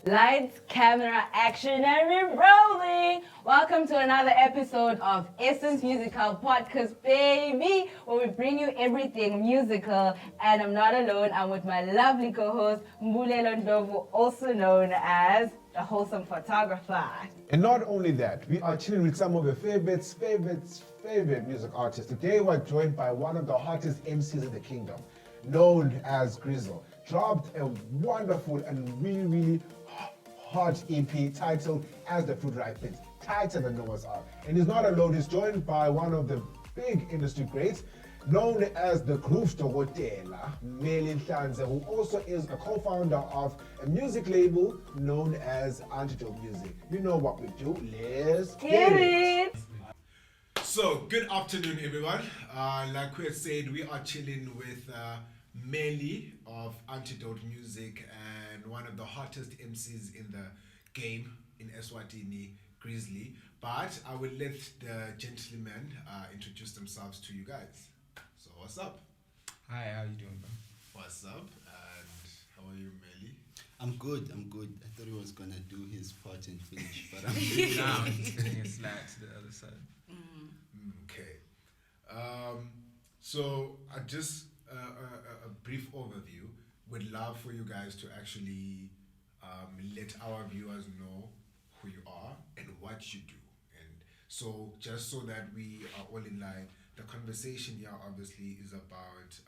Lights, camera, action, and we're rolling! Welcome to another episode of Essence Musical Podcast, baby, where we bring you everything musical. And I'm not alone, I'm with my lovely co-host, Mbulelo Ndlovu, also known as the wholesome photographer. And not only that, we are chilling with some of your favorite music artists. Today we're joined by one of the hottest MCs in the kingdom, known as Grixxly. Dropped a wonderful and really hot EP titled As the Fruit Ripens, tighter than Noah's Ark. And he's not alone, he's joined by one of the big industry greats, known as the Groove Dokotela, Mmeli Hlanze, who also is a co-founder of a music label known as Antidote Music. You know what we do, let's Get it! So, good afternoon, everyone. Like we had said, we are chilling with Mmeli of Antidote Music and one of the hottest MCs in the game in Eswatini, Grixxly. But I will let the gentlemen introduce themselves to you guys. So, what's up? Hi, how you doing, bro? What's up? And how are you, Mmeli? I'm good. I thought he was gonna do his part and finish, but I'm Now he's taking a slide to the other side. Okay. So just a brief overview. Would love for you guys to actually let our viewers know who you are and what you do. And so just so that we are all in line, the conversation here obviously is about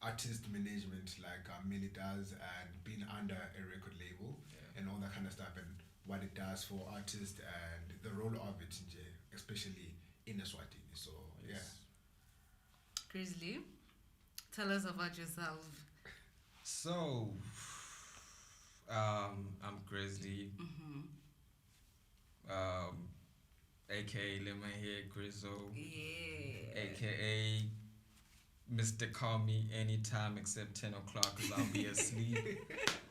artist management like Mmeli does and being under a record label and all that kind of stuff and what it does for artists and the role of it, especially in Eswatini. So, Grixxly, tell us about yourself. So, I'm Grixxly, aka Mmeli Grixxly, Yeah. aka Mr. Call Me anytime except 10 o'clock because I'll be asleep.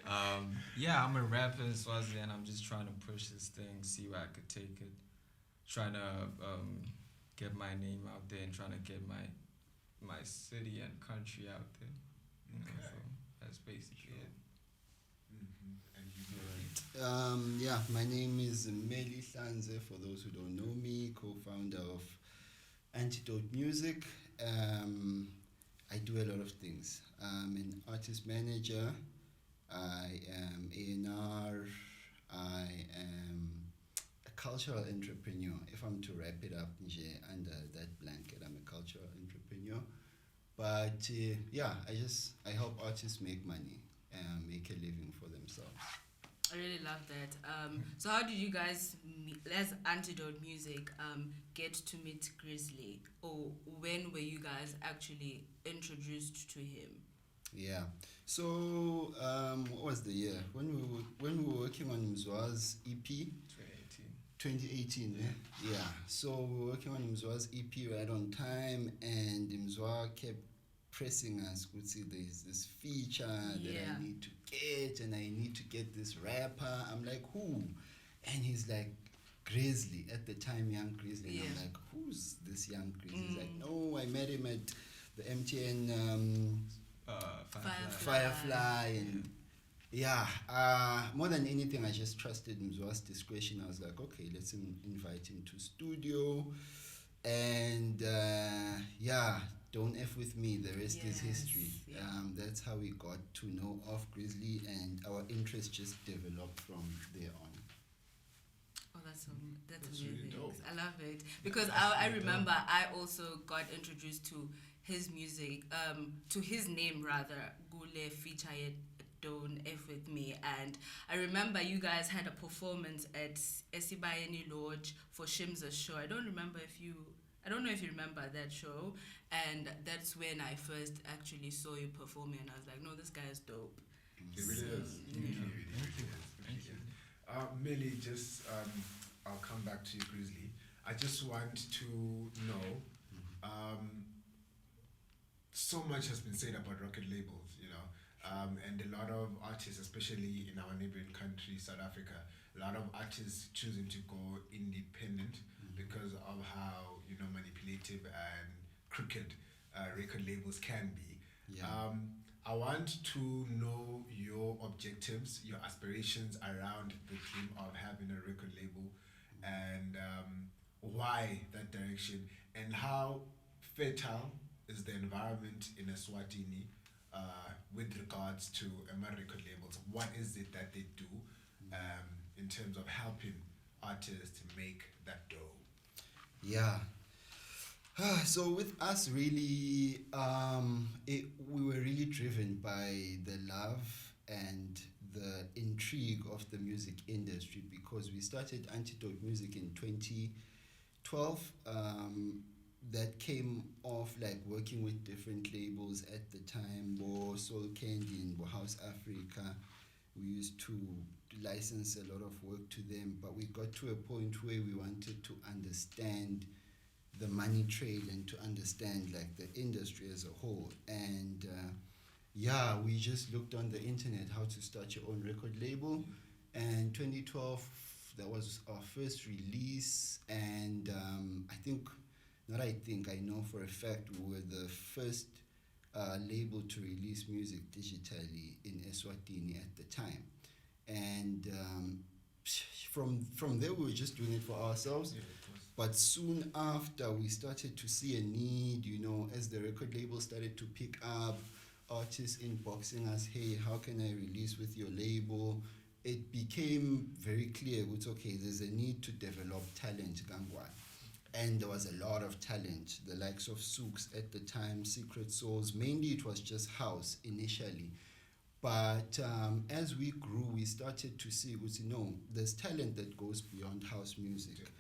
I'm a rapper in Swazi and I'm just trying to push this thing, see where I could take it. Trying to get my name out there and trying to get my city and country out there. You know, so that's basically it. And you, my name is Mmeli Hlanze, for those who don't know me, co-founder of Antidote Music. I do a lot of things. I'm an artist manager, I am A&R, I am a cultural entrepreneur. If I'm to wrap it up under that blanket, I'm a cultural entrepreneur. But I help artists make money and make a living for themselves. I really love that. So how did you guys, as Antidote Music, get to meet Grixxly? Or when were you guys actually introduced to him? Yeah. So what was the year? When we were working on Mzwaa's EP? 2018, yeah. So we were working on Mzwaa's EP right on time, and Mzwaa kept pressing us. Could see there's this feature that I need to get, and I need to get this rapper. I'm like, who? And he's like, Grixxly. At the time, young Grixxly. And I'm like, who's this young Grixxly? He's like, no, I met him at the MTN Firefly, and more than anything, I just trusted Mzwaa's discretion. I was like, okay, let's invite him to studio, and don't F with me, the rest is history. That's how we got to know of Grixxly, and our interest just developed from there on. Oh, that's really amazing. dope. I love it. Because I remember I also got introduced to his music, to his name rather, Gule featured Don't F With Me. And I remember you guys had a performance at Esibayeni Lodge for Shimza's show. I don't know if you remember that show. And that's when I first actually saw you performing, and I was like, no, this guy is dope. It really is. Thank you. Mmeli, just I'll come back to you, Grixxly. I just want to know, so much has been said about record labels, and a lot of artists, especially in our neighboring country, South Africa, a lot of artists choosing to go independent because of how manipulative and crooked record labels can be. I want to know your objectives, your aspirations around the dream of having a record label, and why that direction, and how fertile is the environment in Eswatini with regards to record labels. What is it that they do in terms of helping artists make that dough? Yeah. So with us, really, we were really driven by the love and the intrigue of the music industry, because we started Antidote Music in 2012. That came off like working with different labels at the time, Bo Soul Candy and Bo House Africa. We used to license a lot of work to them, but we got to a point where we wanted to understand the money trail and to understand like the industry as a whole. And we just looked on the internet how to start your own record label. And 2012, that was our first release. And I know for a fact we were the first label to release music digitally in Eswatini at the time. And from there, we were just doing it for ourselves. But soon after, we started to see a need, as the record label started to pick up, artists inboxing us, hey, how can I release with your label? It became very clear, it's okay, there's a need to develop talent, Gangwan. And there was a lot of talent, the likes of Souks at the time, Secret Souls. Mainly it was just house initially. But as we grew, we started to see, there's talent that goes beyond house music.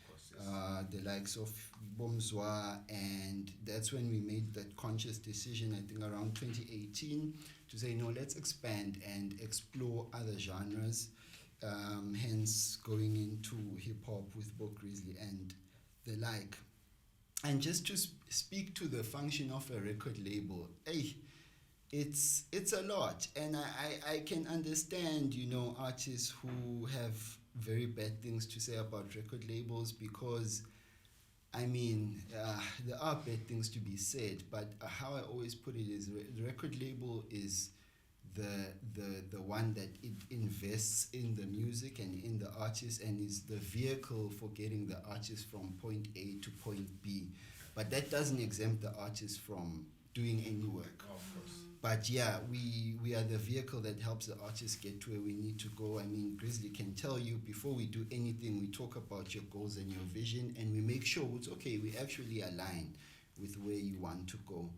The likes of Mzwaa, and that's when we made that conscious decision, I think around 2018, to say, no, let's expand and explore other genres, hence going into hip-hop with Grixxly and the like. And just to speak to the function of a record label, it's a lot, and I can understand, artists who have very bad things to say about record labels, because there are bad things to be said, but how I always put it is the record label is the one that it invests in the music and in the artist, and is the vehicle for getting the artist from point A to point B. But that doesn't exempt the artist from doing any work. Oh, of course. But yeah, we are the vehicle that helps the artist get to where we need to go. Grixxly can tell you, before we do anything, we talk about your goals and your vision, and we make sure it's okay, we actually align with where you want to go.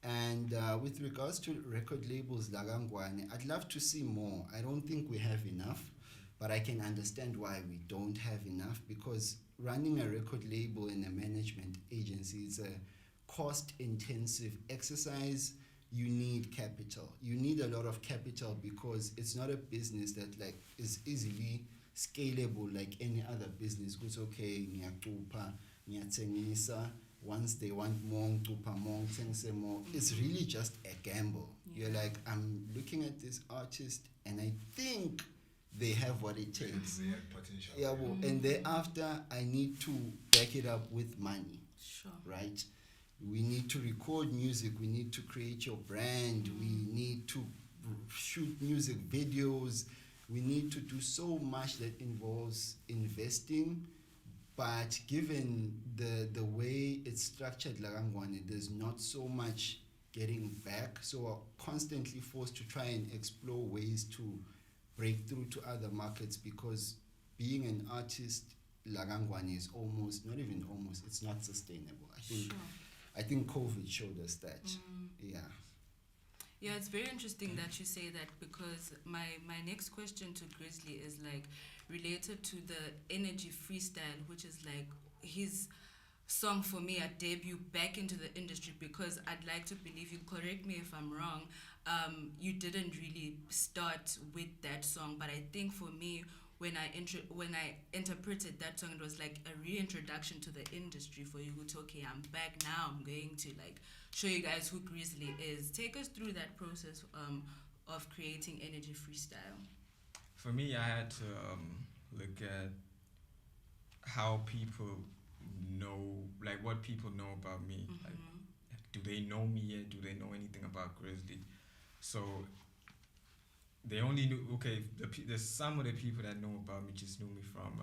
And with regards to record labels, Lagangwane, I'd love to see more. I don't think we have enough, but I can understand why we don't have enough, because running a record label in a management agency is a cost-intensive exercise. You need capital. You need a lot of capital, because it's not a business that is easily scalable like any other business. It's okay, once they want more, more. It's really just a gamble. Yeah. You're like, I'm looking at this artist and I think they have what it takes. They have potential. Yeah, well, and thereafter I need to back it up with money. Sure. Right? We need to record music, we need to create your brand, we need to shoot music videos, we need to do so much that involves investing. But given the way it's structured, Lagangwane, there's not so much getting back, so we're constantly forced to try and explore ways to break through to other markets, because being an artist, Lagangwane, is almost, not even almost, it's not sustainable. I think COVID showed us that. Yeah. Yeah, it's very interesting that you say that, because my next question to Grixxly is related to the Energy Freestyle, which is his song for me, a debut back into the industry, because I'd like to believe, you correct me if I'm wrong, you didn't really start with that song, but I think for me, when I interpreted that song, it was like a reintroduction to the industry for you. It's okay, I'm back now. I'm going to show you guys who Grixxly is. Take us through that process of creating Energy Freestyle. For me, I had to look at how people know, what people know about me. Do they know me yet? Do they know anything about Grixxly? So they only knew, okay, there's some of the people that know about me just knew me from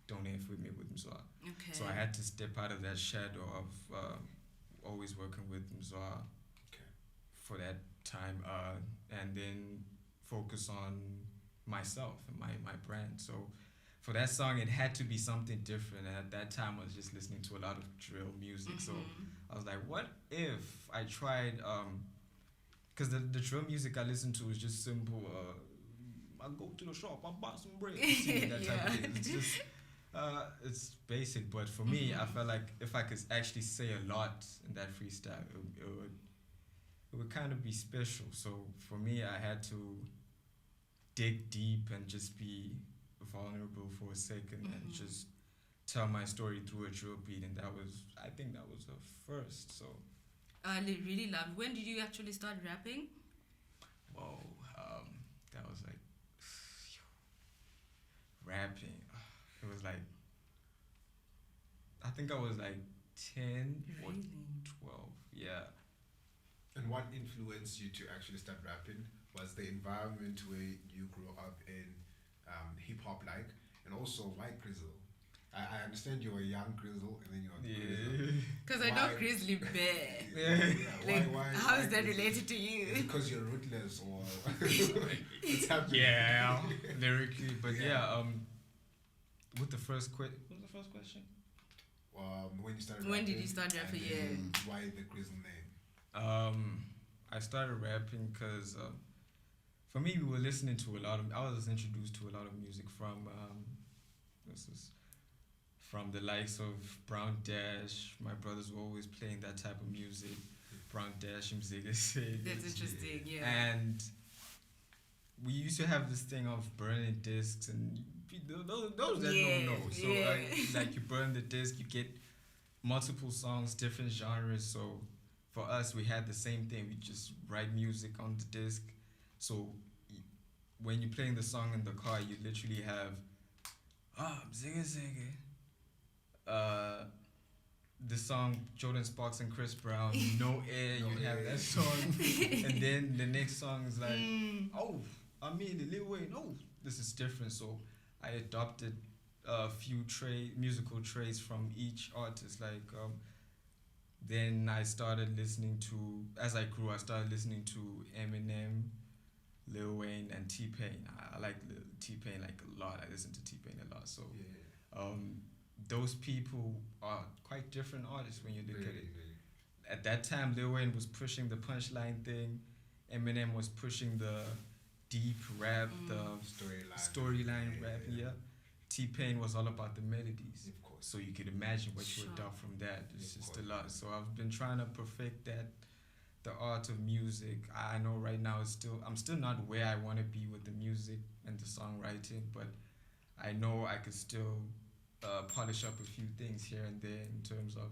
Don't F With Me with Mzwaa. Okay. So I had to step out of that shadow of always working with Mzwaa for that time, and then focus on myself and my brand. So for that song, it had to be something different. And at that time, I was just listening to a lot of drill music. So I was like, what if I tried, because the drill music I listened to was just simple, I go to the shop, I buy some bread, that type of thing. It's just, it's basic. But for me, I felt like if I could actually say a lot in that freestyle, it would kind of be special. So for me, I had to dig deep and just be vulnerable for a second and just tell my story through a drill beat, and I think that was a first. So I really loved. When did you actually start rapping? whoa, that was like rapping. It was like, I think I was like 10 or Really? 12. Yeah. And what influenced you to actually start rapping was the environment where you grew up in, hip hop and also white Grizzle. I understand you were young Grizzle and then you were Grizzle. Because I know Why- Grizzly Bear. Yeah, why How is that Grizzle? related to you? Because you're rootless or what's happening? Yeah, lyrically, but Yeah. with the first what was the first question? When you started When did rapping, you start rapping? and then why the Grizzle name? I started rapping because for me, we were listening to a lot of. I was introduced to a lot of music from from the likes of Brown Dash. My brothers were always playing that type of music. Brown Dash, Mzwaa. That's interesting, yeah. And we used to have this thing of burning discs, and those that don't know. So like you burn the disc, you get multiple songs, different genres. So for us, we had the same thing. We just write music on the disc. So when you're playing the song in the car, you literally have the song Jordan Sparks and Chris Brown, No Air, No you have Air. that song. And then the next song is like, oh, I mean, Lil Wayne, no, this is different. So I adopted a few musical traits from each artist. Like, then I started listening to, as I grew, I started listening to Eminem, Lil Wayne, and T-Pain. I like T-Pain like a lot. I listen to T-Pain a lot. So those people are quite different artists when you look at it. At that time, Lil Wayne was pushing the punchline thing. Eminem was pushing the deep rap, the storyline rap. Yeah. T-Pain was all about the melodies. Of course. So you could imagine what you would adopt from that. It's Of just course. a lot. So I've been trying to perfect that, the art of music. I know right now I'm still not where I want to be with the music and the songwriting, but I know I could still polish up a few things here and there in terms of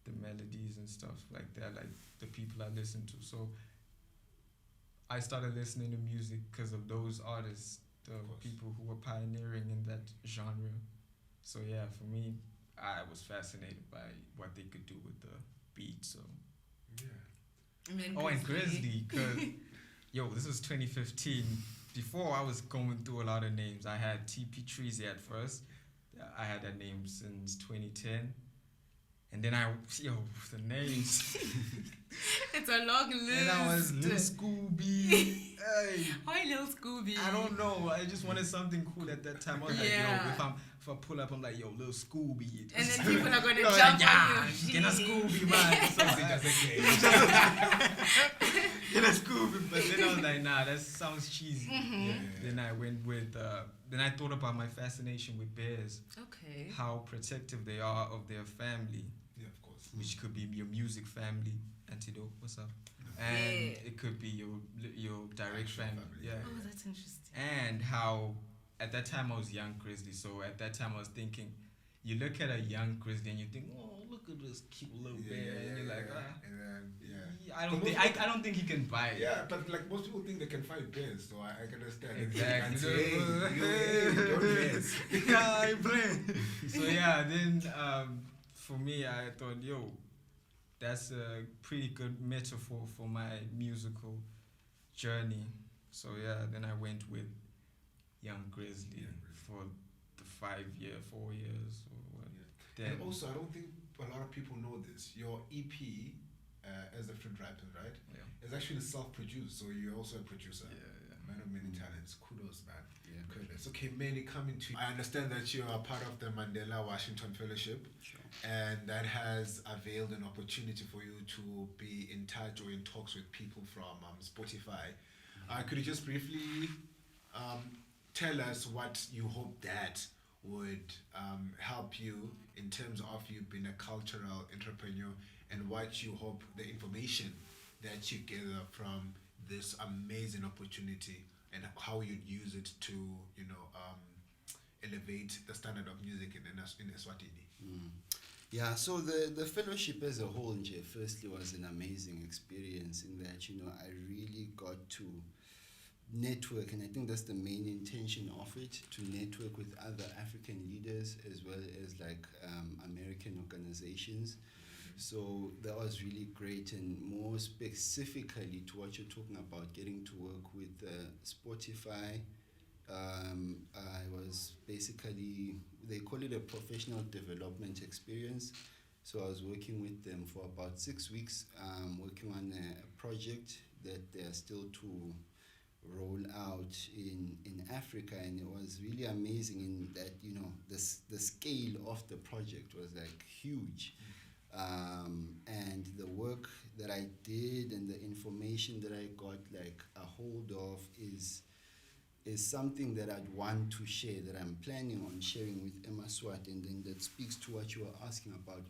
the melodies and stuff like that, like the people I listen to. So I started listening to music because of those artists, the people who were pioneering in that genre. So yeah, for me, I was fascinated by what they could do with the beat. So Yeah. and Grixxly, because this was 2015. Before I was going through a lot of names. I had TP Treasy at first. I had that name since 2010. And then the names. It's a long list. And I was Lil Scooby. Hey, Why Lil Scooby? I don't know. I just wanted something cool at that time. I was like, if I pull up, I'm like, Lil Scooby. And then people are going to No, jump yeah, on you. get a Scooby, man. So get a Scooby. But then I was like, nah, that sounds cheesy. Then I went with, then I thought about my fascination with bears. Okay. How protective they are of their family. Yeah, of course. Which could be your music family. Antidote, what's up? And it could be your direct family. Yeah. Oh, that's interesting. And how at that time I was young Grixxly, so at that time I was thinking, you look at a young Grixxly and you think, oh, look at this cute little bear, and you're like, and then I don't think he can buy it. Yeah, but like most people think they can fight bears, so I can understand. Exactly. Don't bears. Yeah, I play. So yeah, then for me, I thought, that's a pretty good metaphor for my musical journey. So yeah, then I went with Young Grixxly for the 4 years. Or what. Then And also, I don't think a lot of people know this. Your EP, as the Fruit Rappers, right? yeah, Is actually self-produced, so you're also a producer. yeah, Man of many talents. Kudos, man. Yeah. Kudos. Okay, Mmeli, coming to you. I understand that you are part of the Mandela Washington Fellowship, Sure. and that has availed an opportunity for you to be in touch or in talks with people from Spotify. Could you just briefly tell us what you hope that would help you in terms of you being a cultural entrepreneur, and what you hope the information that you gather from this amazing opportunity, and how you'd use it to, elevate the standard of music in Eswatini? Yeah, so the fellowship as a whole, firstly, was an amazing experience in that, I really got to network, and I think that's the main intention of it, to network with other African leaders as well as American organizations. So that was really great, and more specifically to what you're talking about, getting to work with Spotify. I was basically, they call it a professional development experience. So I was working with them for about 6 weeks, working on a project that they are still to roll out in Africa, and it was really amazing in that, the scale of the project was huge. And the work that I did and the information that I got a hold of is something that I'd want to share, that I'm planning on sharing with Swat, and then that speaks to what you were asking about,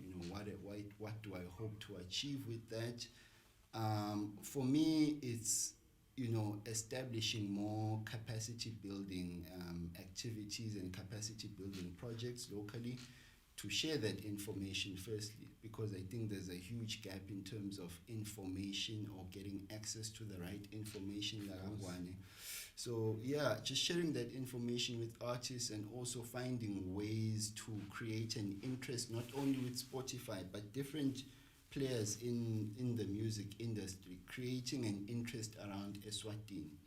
what do I hope to achieve with that. For me, it's establishing more capacity building activities and capacity building projects locally, to share that information firstly, because I think there's a huge gap in terms of information or getting access to the right information. So yeah, just sharing that information with artists, and also finding ways to create an interest, not only with Spotify, but different players in the music industry, creating an interest around Eswatini.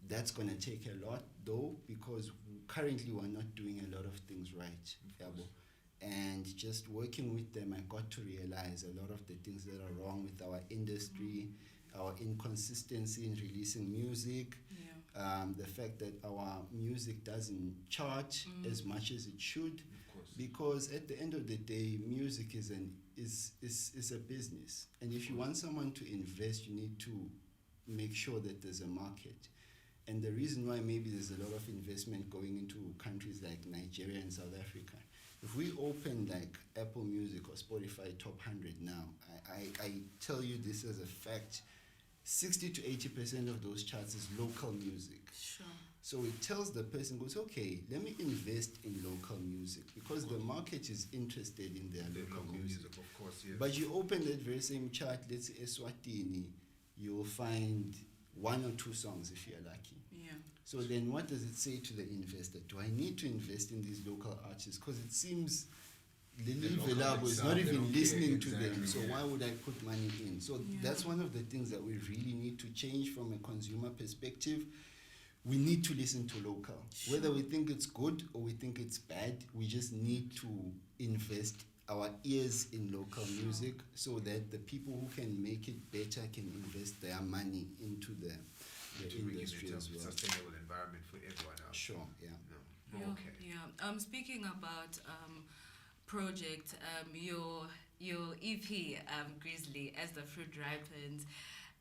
That's going to take a lot, though, because currently we're not doing a lot of things right. And just working with them, I got to realize a lot of the things that are wrong with our industry, our inconsistency in releasing music, the fact that our music doesn't chart as much as it should, because at the end of the day, music is a business, and if you want someone to invest, you need to make sure that there's a market. And the reason why maybe there's a lot of investment going into countries like Nigeria and South Africa, if we open Apple Music or Spotify Top 100 now, I tell you this as a fact, 60 to 80% of those charts is local music. Sure. So it tells the person, goes, okay, let me invest in local music, because the market is interested in their local music. Of course, yes. But you open that very same chart, let's say Eswatini, you'll find 1 or 2 songs if you're lucky. Yeah. So then what does it say to the investor? Do I need to invest in these local artists? Because it seems Lili Velabo is not even listening to them, so why would I put money in? So that's one of the things that we really need to change from a consumer perspective. We need to listen to local. Sure. Whether we think it's good or we think it's bad, we just need to invest our ears in local music, so that the people who can make it better can invest their money into the industry as well. Sustainable environment for everyone else. Sure, yeah. No. Yeah, Okay. yeah. Speaking about project, your EP, Grixxly, as the Fruit Ripens,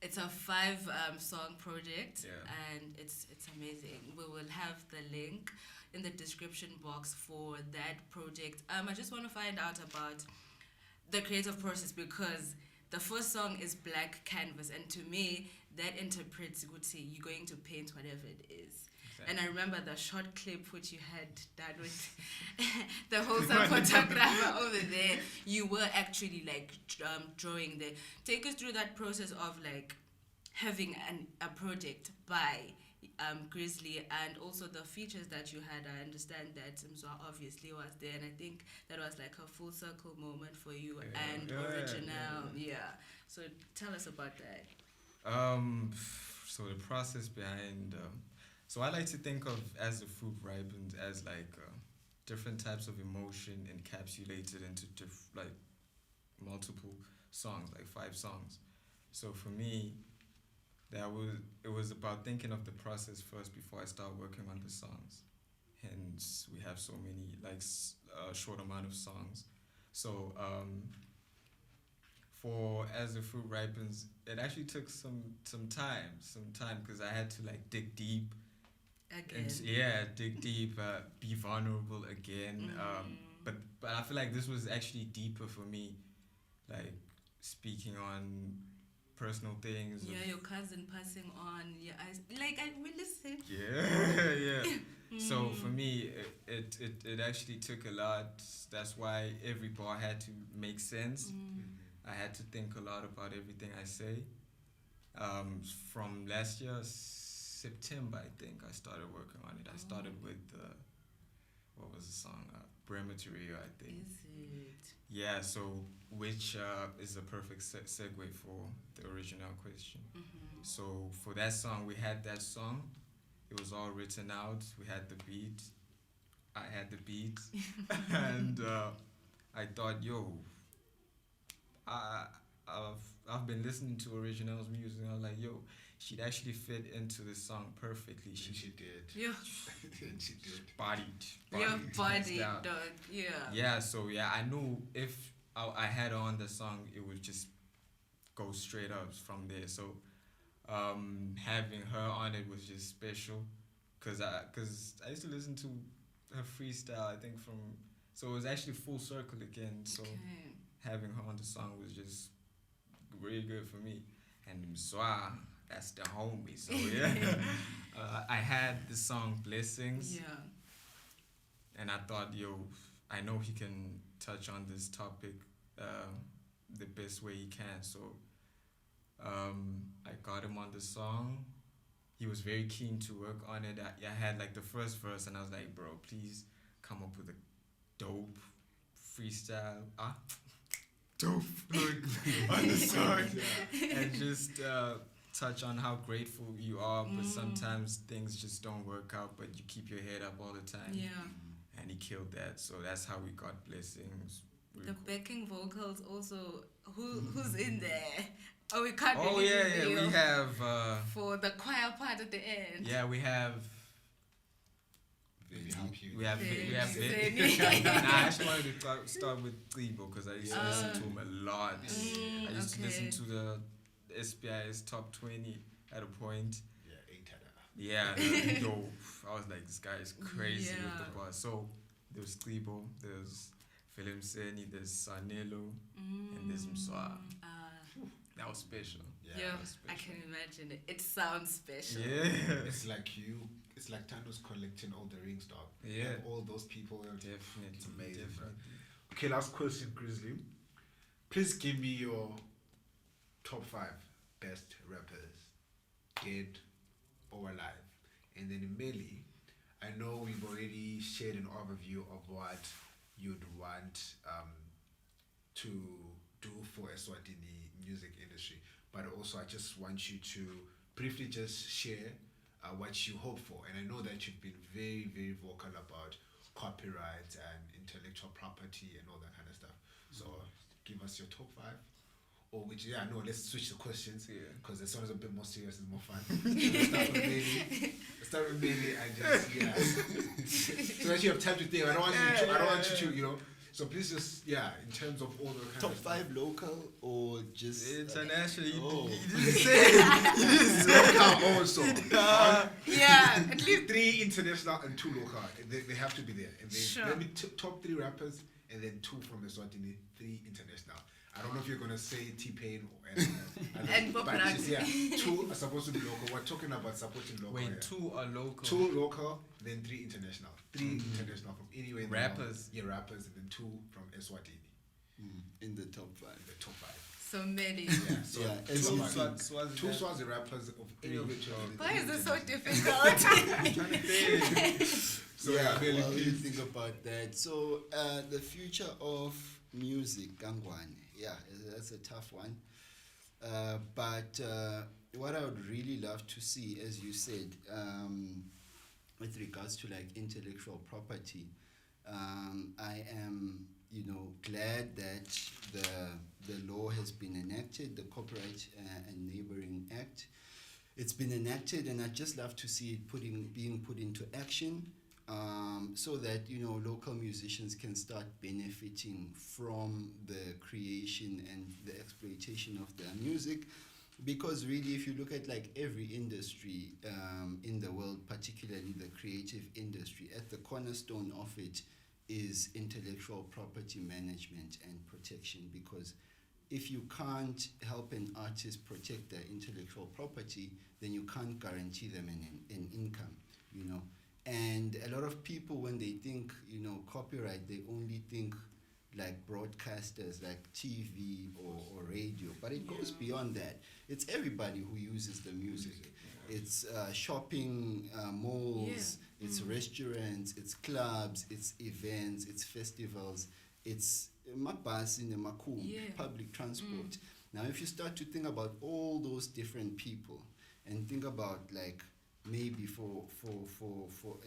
it's a 5 song project, and it's amazing. We will have the link in the description box for that project. I just want to find out about the creative process, because the first song is Black Canvas, and to me that interprets you're going to paint whatever it is. Exactly. And I remember the short clip which you had done with the wholesome photographer over there. You were actually drawing there. Take us through that process of having a project by Grixxly, and also the features that you had. I understand that Mzwaa obviously was there, and I think that was a full circle moment for you original. Yeah. So tell us about that. so the process behind. So I like to think of as the fruit ripens as like different types of emotion encapsulated into like multiple songs, like 5 songs. So for me, it was about thinking of the process first before I start working on the songs. Hence, we have so many like short amount of songs. So for as the fruit ripens, it actually took some time because I had to like dig deep. Again. Dig deep, be vulnerable again. But I feel like this was actually deeper for me, like speaking on personal things. Yeah, your cousin passing on. Yeah, I will listen. Yeah. So for me, it actually took a lot. That's why every bar had to make sense. I had to think a lot about everything I say. From last year, September, I think, I started working on it. I started with, what was the song? Brematerio, I think. Is it? Yeah, so, which is a perfect segue for the original question. So, for that song, we had that song. It was all written out. We had the beat. I had the beat. And I thought, yo, I've been listening to originals music. I was like, yo, she'd actually fit into the song perfectly. She did. Yeah. She did. Bodied. Your body, down. dog. Yeah. Yeah, so yeah, I knew if I had her on the song, it would just go straight up from there. So having her on it was just special because I used to listen to her freestyle, I think so it was actually full circle again. So having her on the song was just really good for me. And Mzwaa, that's the homie. So yeah, I had the song Blessings. Yeah. And I thought, yo, I know he can touch on this topic the best way he can. So I got him on the song. He was very keen to work on it. I had like the first verse and I was like, bro, please come up with a dope freestyle. Dope look on the song. And just touch on how grateful you are, but sometimes things just don't work out, but you keep your head up all the time. Yeah. And he killed that. So that's how we got Blessings. Really The cool. backing vocals also. Who's in there? Oh, we can't Oh really yeah, reveal we have for the choir part at the end. yeah, we have Really help you. we have Seni. Nah, I actually wanted to start with Tsibo because I used to listen to him a lot. I used to listen to the SPI's top 20 at a point. Yeah, 8 Yeah, dope. I was like, this guy is crazy with the bars. So there was Tsibo, there's Philip Seni, there's Sanelo, and there's Mzwaa. That was special. Yeah, that was I special. can imagine it. It sounds special. Yeah. It's like Thanos collecting all the rings, dog. You Yeah. have all those people. Definitely. It's amazing, bro. Definitely. Okay, last question, Grixxly. Please give me your top 5 best rappers, dead or alive. And then Mmeli, I know we've already shared an overview of what you'd want to do for Eswatini music industry, but also I just want you to briefly just share what you hope for. And I know that you've been very, very vocal about copyright and intellectual property and all that kind of stuff. So give us your top 5. Or which, let's switch the questions because this one is a bit more serious and more fun. Start with Mmeli and just, so that you have time to think. I don't want you to, so please just, in terms of all the kind Top of 5 local or just International, oh. you didn't say it. local also. Yeah, at least 3 international and 2 local. They have to be there. And then Sure. let me top 3 rappers and then 2 from Eswatini, 3 international. I don't know if you're gonna say T-Pain And Bob but Marley. just, 2 are supposed to be local. We're talking about supporting local. Wait, 2 are local. 2 local, then 3 international. 3 international from anywhere in the world. Rappers. Yeah, rappers, and then 2 from Eswatini. in the top 5. The top 5. so many. Yeah, so Yeah, 2 SWAT- Swazi- Swazi 2 rap- Swazi rappers of any which Why is this so difficult? So yeah, Mmeli, well, you please. think about that. So the future of music, Gangwane. Yeah, that's a tough one. But what I would really love to see, as you said, with regards to like intellectual property, I am, glad that the law has been enacted, the Copyright and Neighboring Act. It's been enacted, and I'd just love to see it being put into action, so that local musicians can start benefiting from the creation and the exploitation of their music. Because really, if you look at like every industry in the world, particularly the creative industry, at the cornerstone of it is intellectual property management and protection. Because if you can't help an artist protect their intellectual property, then you can't guarantee them an income, And a lot of people, when they think, copyright, they only think like broadcasters, like TV or radio. But it goes beyond that. It's everybody who uses the music. It's shopping malls, it's restaurants, it's clubs, it's events, it's festivals, it's mabhasi nemakhumbi, public transport. Now, if you start to think about all those different people and think about like maybe for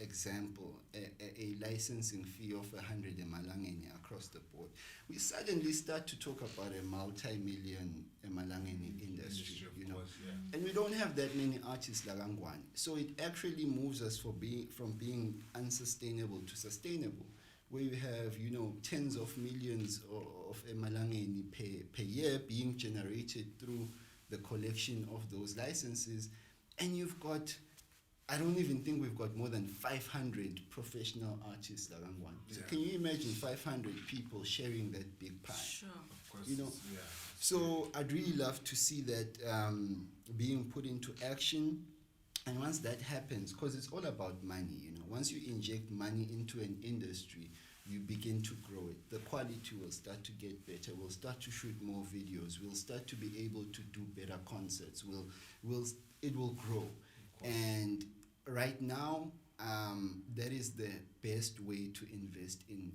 example, a licensing fee of 100 emalangeni across the board, we suddenly start to talk about a multi-million emalangeni industry, And we don't have that many artists like Angwan. So it actually moves us from being unsustainable to sustainable, where you have, tens of millions of emalangeni per year being generated through the collection of those licenses, and you've got, I don't even think we've got more than 500 professional artists around one. So can you imagine 500 people sharing that big pie? Sure. Of course. So I'd really love to see that being put into action. And once that happens, because it's all about money, once you inject money into an industry, you begin to grow it. The quality will start to get better. We'll start to shoot more videos. We'll start to be able to do better concerts. It will grow. And right now, that is the best way to invest in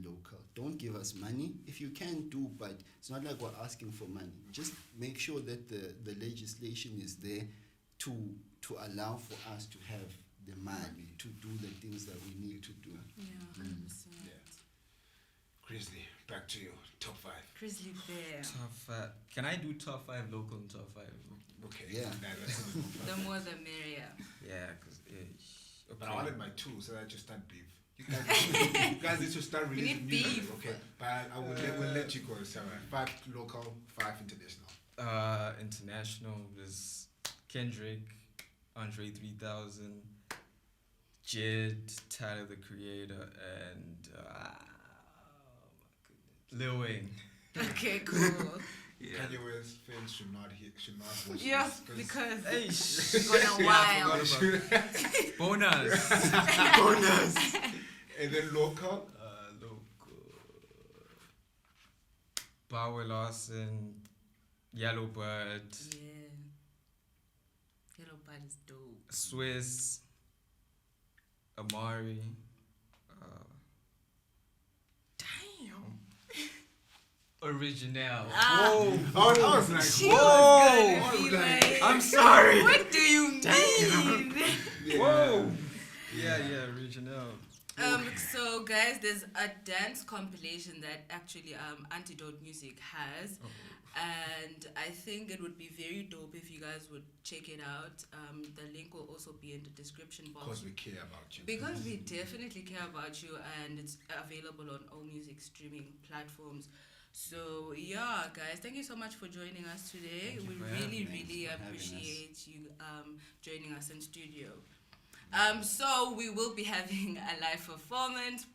local. Don't give us money if you can do, but it's not like we're asking for money. Just make sure that the legislation is there to allow for us to have the money to do the things that we need to do. Yeah, 100%. Grixxly, back to you. Top 5. Grixxly Bear. Top 5. Can I do top 5 local and top 5? Okay. Yeah. The more the merrier. Yeah, because okay. But I wanted my 2 so that you start beef. You guys need to start releasing need music. beef. Okay. But we'll let you go. So 5 local, 5 international. International is Kendrick, Andre 3000, Jid, Tyler the Creator, and Lil Wayne. Okay, cool. Yeah. Kanye West fans should not watch Yeah, this. because Hey, it's gone a while. Bonus. Bonus. And then local. Power Lawson, Yellowbird, Yeah. Yellowbird is dope. Swiss, Amari. Damn. Original. Oh, I was like, She whoa! was gonna be like, I'm sorry. what do you mean? Whoa. Yeah, Original. So guys, there's a dance compilation that actually Antidote Music has, and I think it would be very dope if you guys would check it out. The link will also be in the description box. Because we care about you. Because we definitely care about you, and it's available on all music streaming platforms. So yeah, guys, thank you so much for joining us today. We really appreciate you joining us in studio. So we will be having a live performance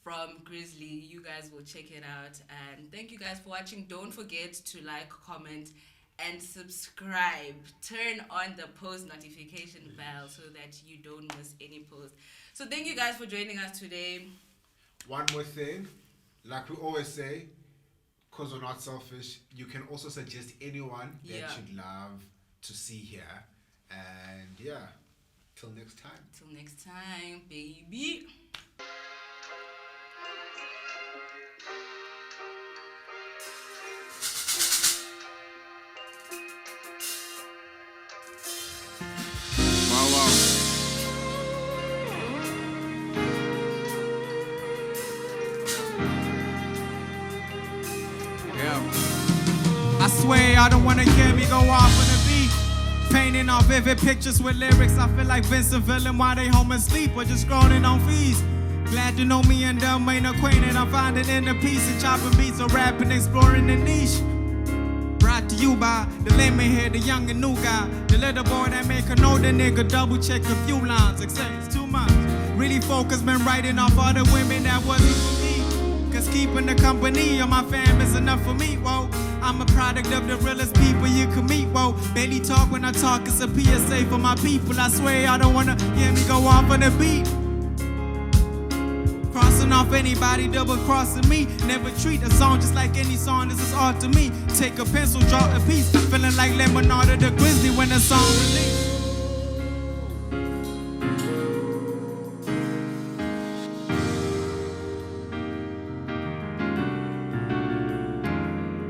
from Grixxly. You guys will check it out, and thank you guys for watching. Don't forget to like, comment, and subscribe. Turn on the post notification bell so that you don't miss any post. So thank you guys for joining us today. One more thing, like we always say, because we're not selfish, you can also suggest anyone that you'd love to see here. And yeah, till next time. Till next time, baby. way. I don't wanna hear me go off on the beat. Painting off vivid pictures with lyrics. I feel like Vincent Villain while they home asleep or just scrolling on feeds. Glad to know me and them ain't acquainted. I'm finding inner peace and chopping beats or rapping, exploring the niche. Brought to you by the lemon head, the young and new guy. The little boy that make a know the nigga double check a few lines. Except it's too much. Really focused, been writing off other women that wasn't for me. Cause keeping the company of my fam is enough for me, whoa. I'm a product of the realest people you can meet, whoa. Barely talk when I talk, it's a PSA for my people. I swear I don't wanna hear me go off on the beat. Crossing off anybody, double crossing me. Never treat a song just like any song, this is art to me. Take a pencil, draw a piece. Feeling like Lemonade the Grixxly when the song released.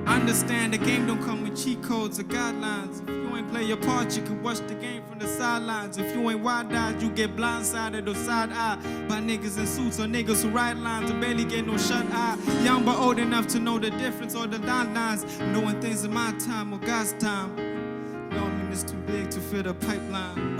Understand the game don't come with cheat codes or guidelines. If you ain't play your part, you can watch the game from the sidelines. If you ain't wide-eyed, you get blindsided or side-eyed by niggas in suits or niggas who write lines and barely get no shut eye. Young but old enough to know the difference or the lines. Knowing things in my time or God's time. Knowing it's too big to fit a pipeline.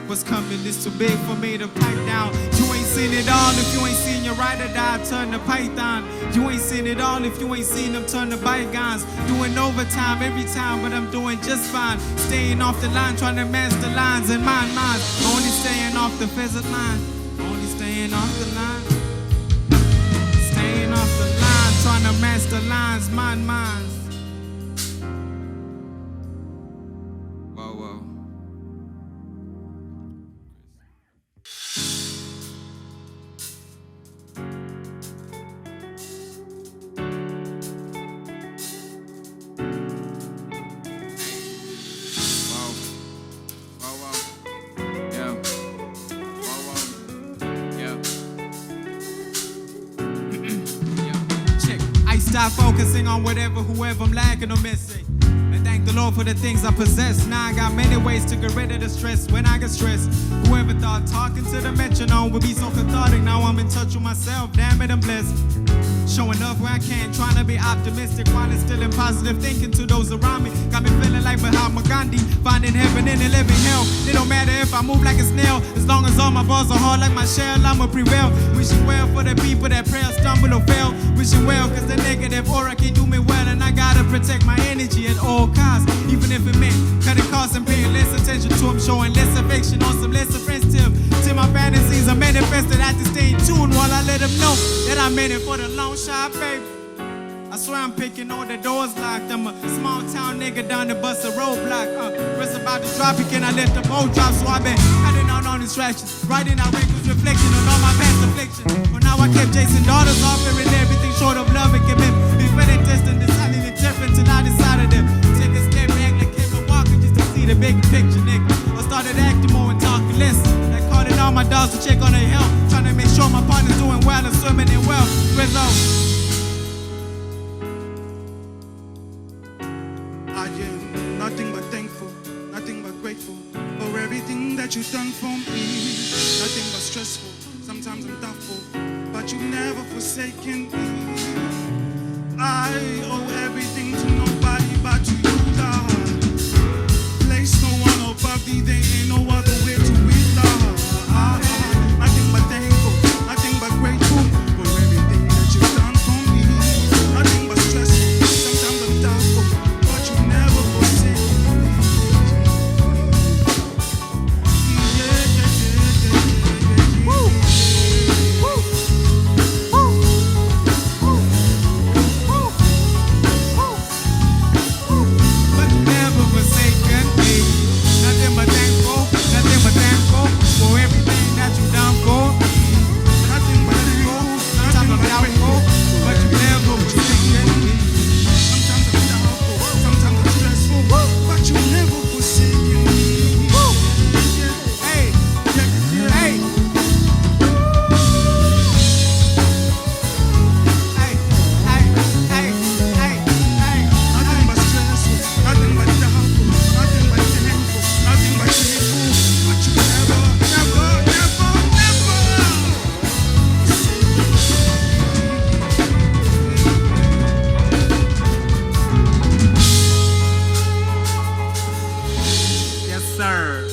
What's coming is too big for me to pipe down. You ain't seen it all if you ain't seen your ride or die turn to python. You ain't seen it all if you ain't seen them turn to bygones. Doing overtime every time, but I'm doing just fine. Staying off the line, trying to master lines in my mind. Only staying off the pheasant line. Only staying off the line. Staying off the line, trying to master lines, minds. Whoa, whoa. Stop focusing on whatever, whoever I'm lacking or missing. And thank the Lord for the things I possess. Now I got many ways to get rid of the stress when I get stressed. Whoever thought talking to the metronome would be so cathartic. Now I'm in touch with myself, damn it, I'm blessed. Showing up where I can, trying to be optimistic while instilling positive thinking to those around me. Got me feeling like Mahatma Gandhi, finding heaven in the living hell. It don't matter if I move like a snail, as long as all my balls are hard like my shell, I'ma prevail. Wishing well for the people that pray or stumble or fail. Wishing well cause the negative aura can do me well, and I gotta protect my energy at all costs. Even if it meant cutting costs and paying less attention to them, showing less affection on some less offensive. Till my fantasies are manifested, I have to stay in tune while I let them know that I made it for the long shot, baby. I swear I'm picking all the doors locked. I'm a small town nigga down the bus a roadblock. Press about to drop it, can I let the boat drop? So I been cutting out on distractions, writing out wrinkles, reflection on all my past afflictions. But now I kept chasing daughters, offering everything short of love and commitment. Been feeling distant, deciding indifferent till I decided to take a step back like came a walking just to see the big picture, nigga. I started acting more and talking less. I called in all my dogs to check on their health, trying to make sure my partner's doing well and swimming in well. Rizzo. I am nothing but thankful, nothing but grateful for everything that you've done for me. Nothing but stressful, sometimes I'm doubtful, but you've never forsaken me. I owe everything to nobody but to you, God. Place no one above thee, there ain't no other way to it, Lord. Nothing but thankful, nothing but grateful for everything that you've done for me. Nothing but stressful, sometimes I'm doubtful, but you never forsake me. Woo! Woo! Woo! Woo! Woo! Rappers.